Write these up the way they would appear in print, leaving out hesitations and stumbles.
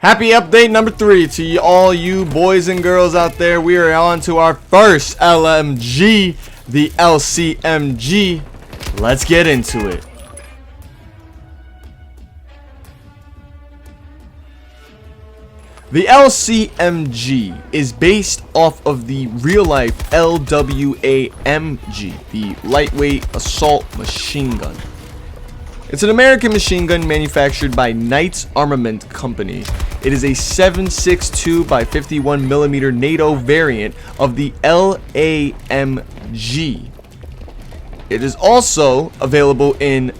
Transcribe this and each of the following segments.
Happy update number 3 to all you boys and girls out there. We are on to our first LMG, the LCMG. Let's get into it. The LCMG is based off of the real-life LWAMG, the Lightweight Assault Machine Gun. It's an American machine gun manufactured by Knight's Armament Company. It is a 7.62 by 51 millimeter NATO variant of the LAMG. It is also available in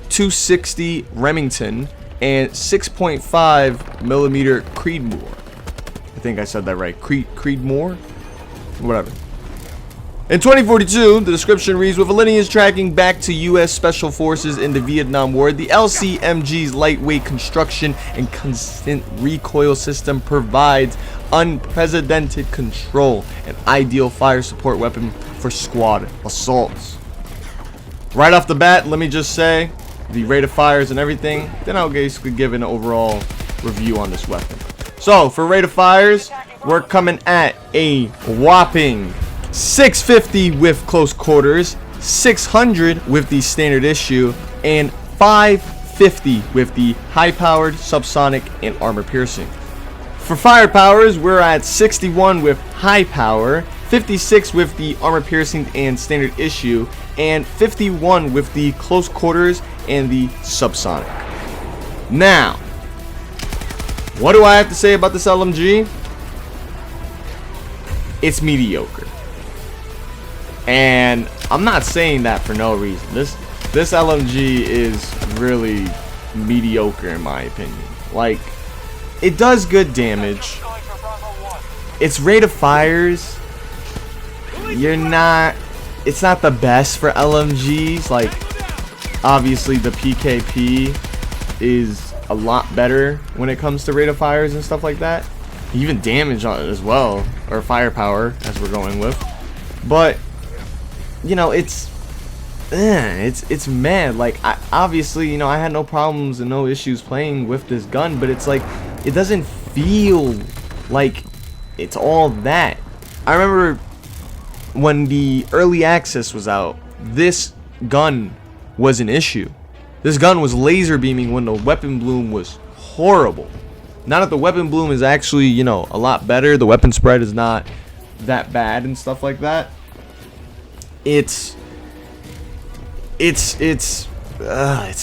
260 Remington and 6.5 millimeter Creedmoor. I think I said that right. Creedmoor? Whatever. In 2042, the description reads, with a lineage tracking back to U.S. Special Forces in the Vietnam War, the LCMG's lightweight construction and constant recoil system provides unprecedented control and ideal fire support weapon for squad assaults. Right off the bat, let me just say the rate of fires and everything, then I'll basically give an overall review on this weapon. So, for rate of fires, we're coming at a whopping 650 with close quarters, 600 with the standard issue, and 550 with the high-powered, subsonic, and armor piercing. For firepowers, we're at 61 with high power, 56 with the armor piercing and standard issue, and 51 with the close quarters and the subsonic. Now, what do I have to say about this LMG? It's mediocre. And I'm not saying that for no reason. This LMG is really mediocre in my opinion. Like, it does good damage. Its rate of fires, it's not the best for LMGs. Like, obviously the PKP is a lot better when it comes to rate of fires and stuff like that. Even damage on it as well, or firepower as we're going with. But you know, it's mad. Like, obviously, you know, I had no problems and no issues playing with this gun, but it's like, it doesn't feel like it's all that. I remember when the early access was out, this gun was an issue. This gun was laser beaming when the weapon bloom was horrible. Now that the weapon bloom is actually, you know, a lot better, the weapon spread is not that bad and stuff like that. It's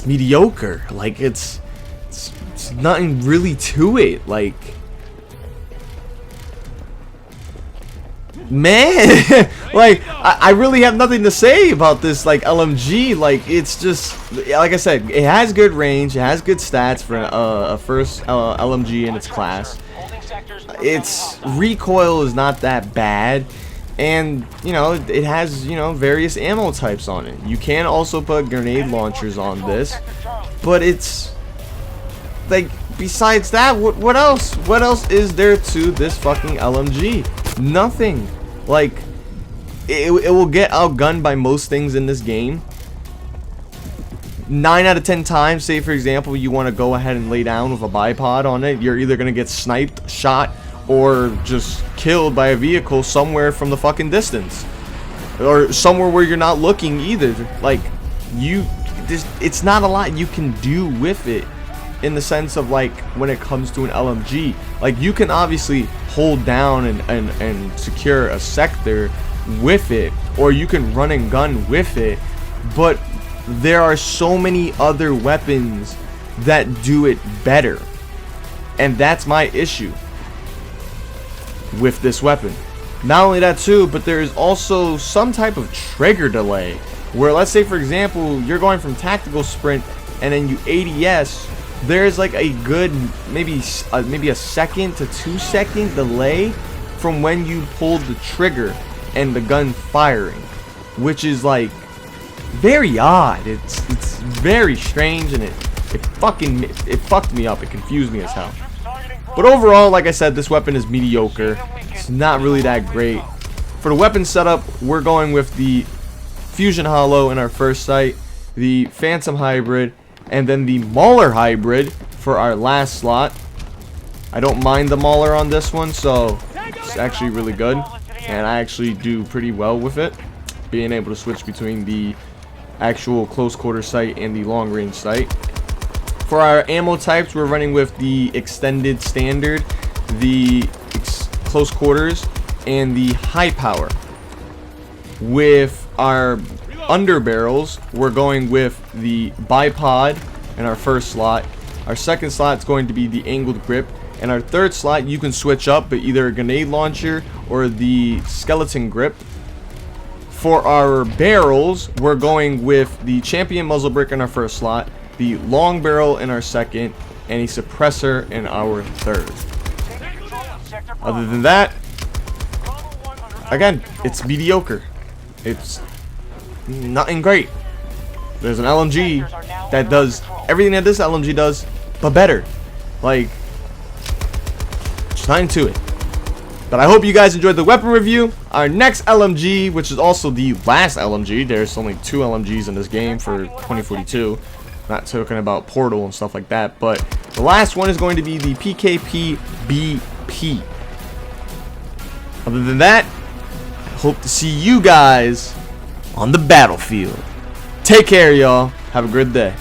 mediocre. Like, it's nothing really to it. Like, man, like, I really have nothing to say about this, like, LMG. Like, it's just, like I said, it has good range, it has good stats for a first LMG in its class. Its recoil is not that bad. And, you know, it has, you know, various ammo types on it. You can also put grenade launchers on this. But it's, like, besides that, what else? What else is there to this fucking LMG? Nothing. Like, it will get outgunned by most things in this game. 9 out of 10 times, say for example, you want to go ahead and lay down with a bipod on it, you're either going to get sniped, shot, or just killed by a vehicle somewhere from the fucking distance, or somewhere where you're not looking either. Like, it's not a lot you can do with it, in the sense of, like, when it comes to an LMG. Like, you can obviously hold down and secure a sector with it, or you can run and gun with it, but there are so many other weapons that do it better, and that's my issue with this weapon. Not only that too, but there is also some type of trigger delay, where, let's say for example, you're going from tactical sprint and then you ADS, there's like a good maybe a second to 2 second delay from when you pulled the trigger and the gun firing, which is like very odd. It's very strange, and it fucked me up. It confused me as hell. But overall, like I said, this weapon is mediocre. It's not really that great. For the weapon setup, we're going with the Fusion Hollow in our first sight, the Phantom Hybrid, and then the Mauler Hybrid for our last slot. I don't mind the mauler on this one, so it's actually really good. And I actually do pretty well with it, being able to switch between the actual close quarter sight and the long range sight. For our ammo types, we're running with the extended standard, the close quarters, and the high power. With our underbarrels, we're going with the bipod in our first slot. Our second slot is going to be the angled grip, and our third slot you can switch up, but either a grenade launcher or the skeleton grip. For our barrels, we're going with the champion muzzle brick in our first slot, the long barrel in our second, and a suppressor in our third. Other than that, again, it's mediocre. It's nothing great. There's an LMG that does everything that this LMG does, but better. Like, just nothing to it. But I hope you guys enjoyed the weapon review. Our next LMG, which is also the last LMG, there's only 2 LMGs in this game for 2042. Not talking about Portal and stuff like that, but the last one is going to be the PKP BP. Other than that, I hope to see you guys on the battlefield. Take care, y'all. Have a good day.